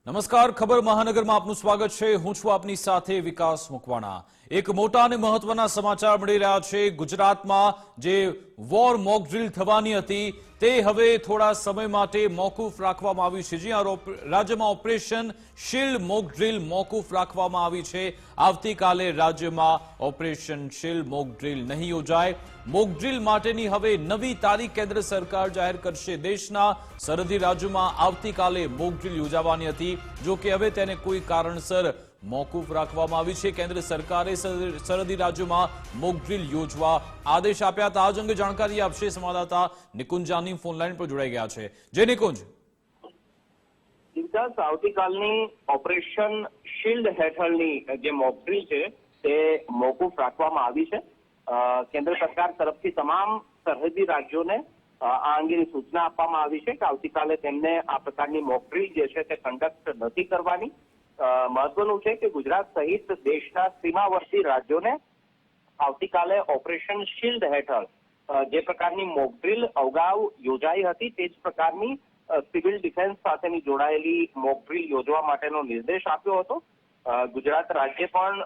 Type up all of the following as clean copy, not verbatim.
નમસ્કાર, ખબર મહાનગરમાં આપનું સ્વાગત છે। હું છું આપની સાથે વિકાસ મુકવાણા। એક મોટા અને મહત્વના સમાચાર મળી રહ્યા છે। ગુજરાતમાં જે વોર મોક ડ્રીલ થવાની હતી તે હવે થોડા સમય માટે મોકૂફ રાખવામાં આવી છે। જ્યાં રાજ્યમાં ઓપરેશન શીલ્ડ મોક ડ્રીલ મોકૂફ રાખવામાં આવી છે। આવતીકાલે રાજ્યમાં ઓપરેશન શીલ્ડ મોક ડ્રીલ નહીં યોજાય। મોક ડ્રીલ માટેની હવે નવી તારીખ કેન્દ્ર સરકાર જાહેર કરશે। દેશના સરહદી રાજ્યોમાં આવતીકાલે મોક ડ્રીલ યોજાવાની હતી, જો કે હવે તેને કોઈ કારણસર મોકૂફ રાખવામાં આવી છે। કેન્દ્ર સરકારે સરહદી રાજ્યોમાં મોક ડ્રીલ યોજવા આદેશ આપ્યા હતા। આ અંગે જાણકારી આપશે સંવાદદાતા નિકુંજ જાની ફોનલાઈન પર જોડાઈ ગયા છે। જે નિકુંજ, આવતીકાલની ઓપરેશન શીલ્ડ હેઠળની જે મોક ડ્રીલ છે તે મોકૂફ રાખવામાં આવી છે। કેન્દ્ર સરકાર તરફથી તમામ સરહદી રાજ્યોને આ અંગેની સૂચના આપવામાં આવી છે કે આવતીકાલે તેમને આ પ્રકારની મોક ડ્રીલ જે છે તે કન્ડક્ટ નથી કરવાની। મહત્વનું છે કે ગુજરાત સહિત દેશના સીમાવર્તી રાજ્યોને આવતીકાલે ઓપરેશન શીલ્ડ હેઠળ જે પ્રકારની મોક ડ્રીલ અગાઉ યોજાઈ હતી તે જ પ્રકારની સિવિલ ડિફેન્સ સાથેની જોડાયેલી મોક ડ્રીલ યોજવા માટેનો નિર્દેશ આપ્યો હતો। ગુજરાત રાજ્ય પણ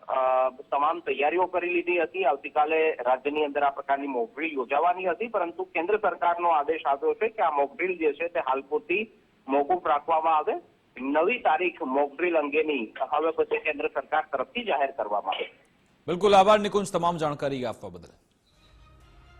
તમામ તૈયારીઓ કરી લીધી હતી। આવતીકાલે રાજ્યની અંદર આ પ્રકારની મોક ડ્રીલ યોજાવાની હતી, પરંતુ કેન્દ્ર સરકારનો આદેશ આવ્યો છે કે આ મોક ડ્રીલ જે છે તે હાલ પૂરતી મોકૂફ રાખવામાં આવે। નવી તારીખ મોક ડ્રીલ અંગેની હવે પછી કેન્દ્ર સરકાર તરફથી જાહેર કરવામાં આવે। બિલકુલ આભાર નિકુંજ તમામ જાણકારી આપવા બદલ।